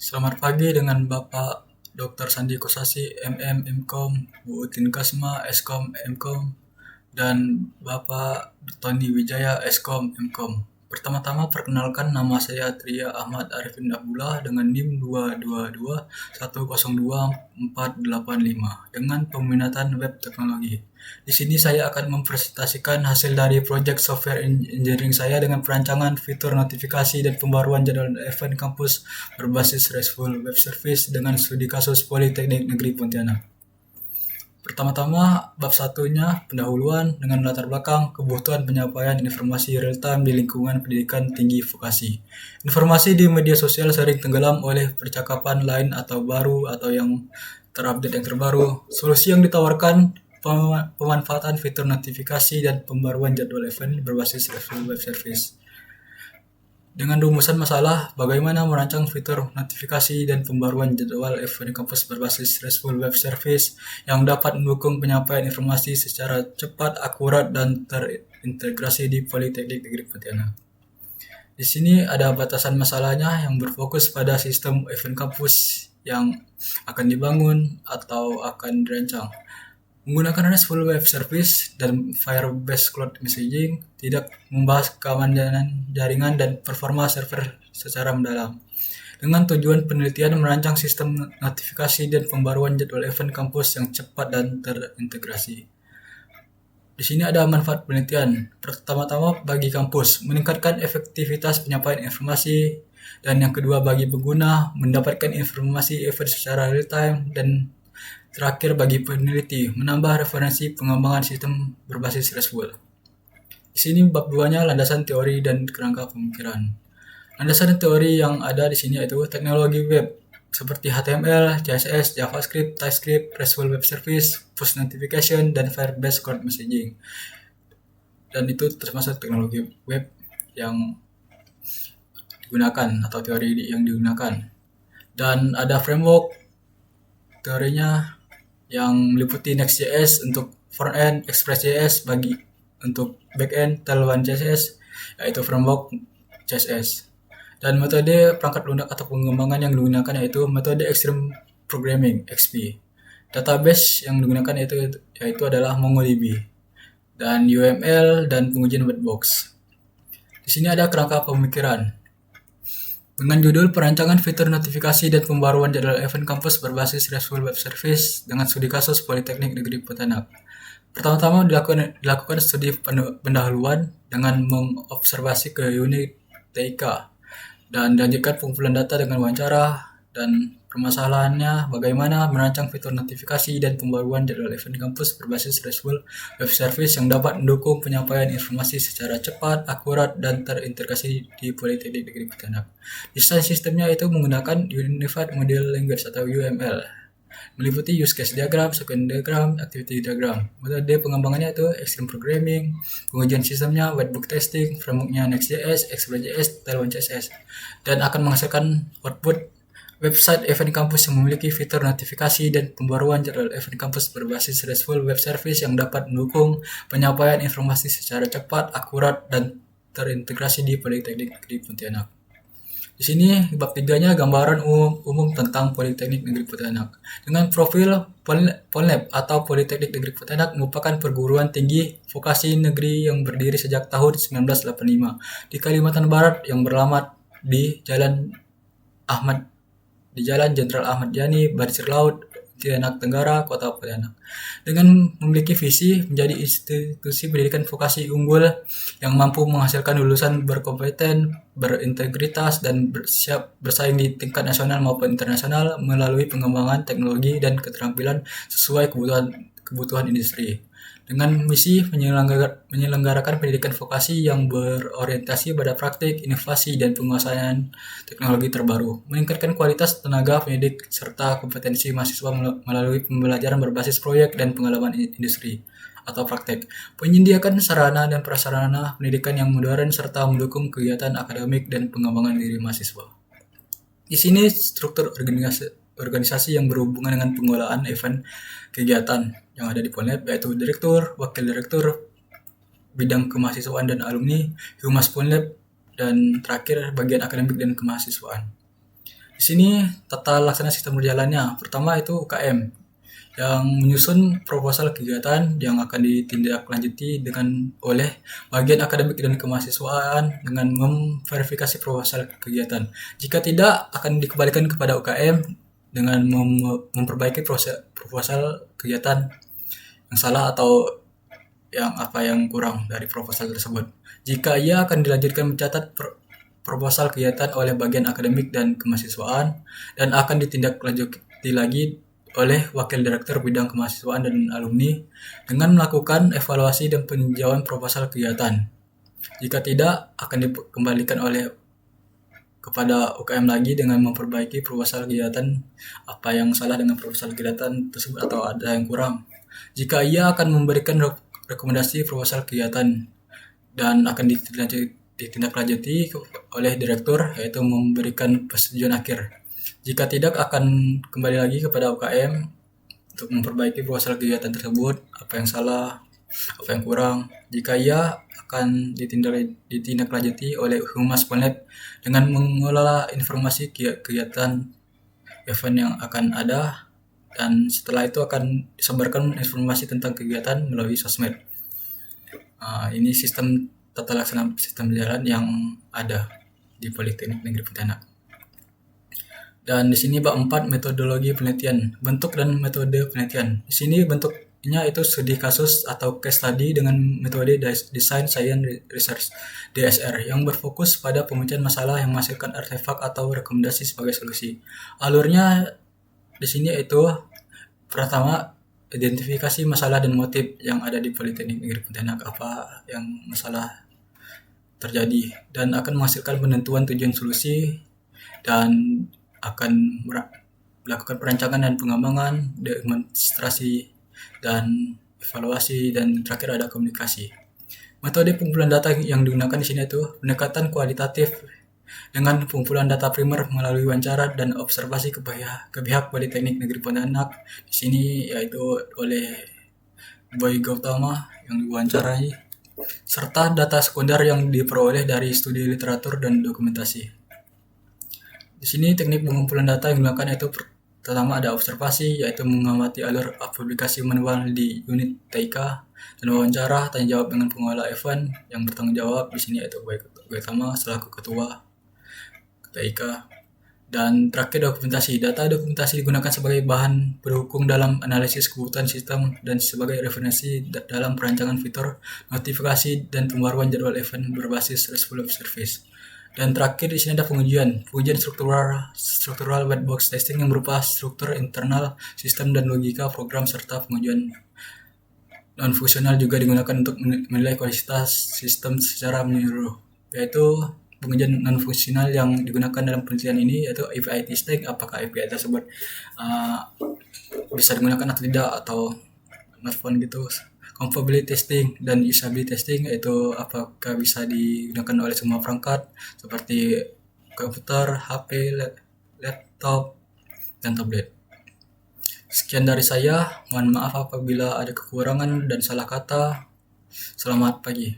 Selamat pagi dengan Bapak Dr. Sandi Kosasi, MM, MKom, Bu Utin Kasma, Eskom, MKom, dan Bapak Tony Wijaya, Eskom, MKom. Pertama-tama perkenalkan, nama saya Tria Ahmad Arifin Abdullah dengan NIM 222102485 dengan peminatan web teknologi. Di sini saya akan mempresentasikan hasil dari proyek software engineering saya dengan perancangan fitur notifikasi dan pembaruan jadwal event kampus berbasis RESTful Web Service dengan studi kasus Politeknik Negeri Pontianak. Pertama-tama, bab satunya pendahuluan dengan latar belakang kebutuhan penyampaian informasi real-time di lingkungan pendidikan tinggi vokasi. Informasi di media sosial sering tenggelam oleh percakapan lain atau baru atau yang terupdate yang terbaru. Solusi yang ditawarkan pemanfaatan fitur notifikasi dan pembaruan jadwal event berbasis RESTful Web Service. Dengan rumusan masalah, bagaimana merancang fitur notifikasi dan pembaruan jadwal event kampus berbasis RESTful Web Service yang dapat mendukung penyampaian informasi secara cepat, akurat, dan terintegrasi di Politeknik Negeri Pontianak. Di sini ada batasan masalahnya yang berfokus pada sistem event kampus yang akan dibangun atau akan dirancang. Menggunakan RESTful Web Service dan Firebase Cloud Messaging tidak membahas keamanan jaringan dan performa server secara mendalam. Dengan tujuan penelitian merancang sistem notifikasi dan pembaruan jadwal event kampus yang cepat dan terintegrasi. Di sini ada manfaat penelitian. Pertama-tama bagi kampus, meningkatkan efektivitas penyampaian informasi, dan yang kedua bagi pengguna, mendapatkan informasi event secara real time, dan terakhir bagi peneliti, menambah referensi pengembangan sistem berbasis RESTful. Di sini bab 2-nya landasan teori dan kerangka pemikiran. Landasan teori yang ada di sini yaitu teknologi web seperti HTML, CSS, JavaScript, TypeScript, RESTful Web Service, push notification, dan Firebase Cloud Messaging. Dan itu termasuk teknologi web yang digunakan atau teori yang digunakan. Dan ada framework teorinya yang meliputi Next.js untuk front-end, Express.js untuk back-end, Tailwind CSS, yaitu framework CSS. Dan metode perangkat lunak atau pengembangan yang digunakan yaitu metode Extreme Programming, XP. Database yang digunakan yaitu adalah MongoDB. Dan UML dan pengujian Webbox. Di sini ada kerangka pemikiran. Dengan judul perancangan fitur notifikasi dan pembaruan jadwal event kampus berbasis RESTful Web Service dengan studi kasus Politeknik Negeri Pontianak. Pertama-tama dilakukan studi pendahuluan dengan mengobservasi ke unit TIK dan dilanjutkan pengumpulan data dengan wawancara, dan permasalahannya bagaimana merancang fitur notifikasi dan pembaruan jadwal event kampus berbasis RESTful Web Service yang dapat mendukung penyampaian informasi secara cepat, akurat, dan terintegrasi di Politeknik Negeri Pontianak. Desain sistemnya itu menggunakan Unified Model Language atau UML, meliputi use case diagram, sequence diagram, activity diagram. Metode pengembangannya itu Extreme Programming, pengujian sistemnya Whitebook Testing, frameworknya Next.js, Express.js, Tailwind CSS, dan akan menghasilkan output website event kampus yang memiliki fitur notifikasi dan pembaruan jadwal event kampus berbasis RESTful Web Service yang dapat mendukung penyampaian informasi secara cepat, akurat, dan terintegrasi di Politeknik Negeri Pontianak. Di sini bab 3-nya gambaran umum tentang Politeknik Negeri Pontianak. Dengan profil Polneb atau Politeknik Negeri Pontianak merupakan perguruan tinggi vokasi negeri yang berdiri sejak tahun 1985 di Kalimantan Barat yang beralamat di Jalan Jenderal Ahmad Yani, Barisir Laut, Pontianak Tenggara, Kota Pontianak. Dengan memiliki visi menjadi institusi pendidikan vokasi unggul yang mampu menghasilkan lulusan berkompeten, berintegritas, dan siap bersaing di tingkat nasional maupun internasional melalui pengembangan teknologi dan keterampilan sesuai kebutuhan industri. Dengan misi menyelenggarakan pendidikan vokasi yang berorientasi pada praktik, inovasi, dan penguasaan teknologi terbaru, meningkatkan kualitas tenaga pendidik serta kompetensi mahasiswa melalui pembelajaran berbasis proyek dan pengalaman industri atau praktek, penyediakan sarana dan prasarana pendidikan yang modern serta mendukung kegiatan akademik dan pengembangan diri mahasiswa. Di sini struktur organisasi yang berhubungan dengan pengelolaan event kegiatan yang ada di Polneb yaitu direktur, wakil direktur, bidang kemahasiswaan dan alumni, Humas Polneb, dan terakhir bagian akademik dan kemahasiswaan. Di sini tata laksana sistem berjalannya. Pertama itu UKM yang menyusun proposal kegiatan yang akan ditindaklanjuti oleh bagian akademik dan kemahasiswaan dengan memverifikasi proposal kegiatan. Jika tidak, akan dikembalikan kepada UKM dengan memperbaiki proposal kegiatan yang salah atau yang kurang dari proposal tersebut. Jika ia akan dilanjutkan mencatat proposal kegiatan oleh bagian akademik dan kemahasiswaan dan akan ditindaklanjuti lagi oleh wakil direktur bidang kemahasiswaan dan alumni dengan melakukan evaluasi dan peninjauan proposal kegiatan. Jika tidak, akan dikembalikan kepada UKM lagi dengan memperbaiki proposal kegiatan apa yang salah dengan proposal kegiatan tersebut atau ada yang kurang. Jika ia akan memberikan rekomendasi proposal kegiatan dan akan ditindaklanjuti oleh direktur, yaitu memberikan persetujuan akhir. Jika tidak, akan kembali lagi kepada UKM untuk memperbaiki proposal kegiatan tersebut, apa yang salah, apa yang kurang. Jika iya, akan ditindaklanjuti oleh Humas Polnet dengan mengelola informasi kegiatan event yang akan ada, dan setelah itu akan disebarkan informasi tentang kegiatan melalui sosmed. Ini sistem tata laksana sistem berjalan yang ada di Politeknik Negeri Pontianak. Dan di sini bab 4 metodologi penelitian, bentuk dan metode penelitian. Di sini bentuknya itu studi kasus atau case study dengan metode Design Science Research DSR yang berfokus pada pemecahan masalah yang menghasilkan artefak atau rekomendasi sebagai solusi. Alurnya di sini itu pertama identifikasi masalah dan motif yang ada di Politeknik Negeri Pontianak, apa yang masalah terjadi, dan akan menghasilkan penentuan tujuan solusi dan akan melakukan perancangan dan pengembangan, demonstrasi dan evaluasi, dan terakhir ada komunikasi. Metode pengumpulan data yang digunakan di sini itu pendekatan kualitatif dengan pengumpulan data primer melalui wawancara dan observasi ke pihak Politeknik Negeri Pontianak. Di sini yaitu oleh Boy Gautama yang diwawancarai, serta data sekunder yang diperoleh dari studi literatur dan dokumentasi. Di sini teknik pengumpulan data yang digunakan yaitu pertama ada observasi, yaitu mengamati alur publikasi manual di unit TIK, dan wawancara tanya jawab dengan pengelola event yang bertanggung jawab di sini yaitu Boy Gautama selaku ketua TIK. Dan terakhir dokumentasi. Data dokumentasi digunakan sebagai bahan pendukung dalam analisis kebutuhan sistem dan sebagai referensi dalam perancangan fitur, notifikasi, dan pembaruan jadwal event berbasis responsive service. Dan terakhir di sini ada pengujian struktural white box testing yang berupa struktur internal sistem dan logika program, serta pengujian non fungsional juga digunakan untuk menilai kualitas sistem secara menyeluruh, yaitu pengujian non fungsional yang digunakan dalam penelitian ini yaitu API testing, apakah API tersebut bisa digunakan atau tidak, atau smartphone gitu. Compatibility testing dan usability testing, yaitu apakah bisa digunakan oleh semua perangkat seperti komputer, HP, laptop, dan tablet. Sekian dari saya, mohon maaf apabila ada kekurangan dan salah kata. Selamat pagi.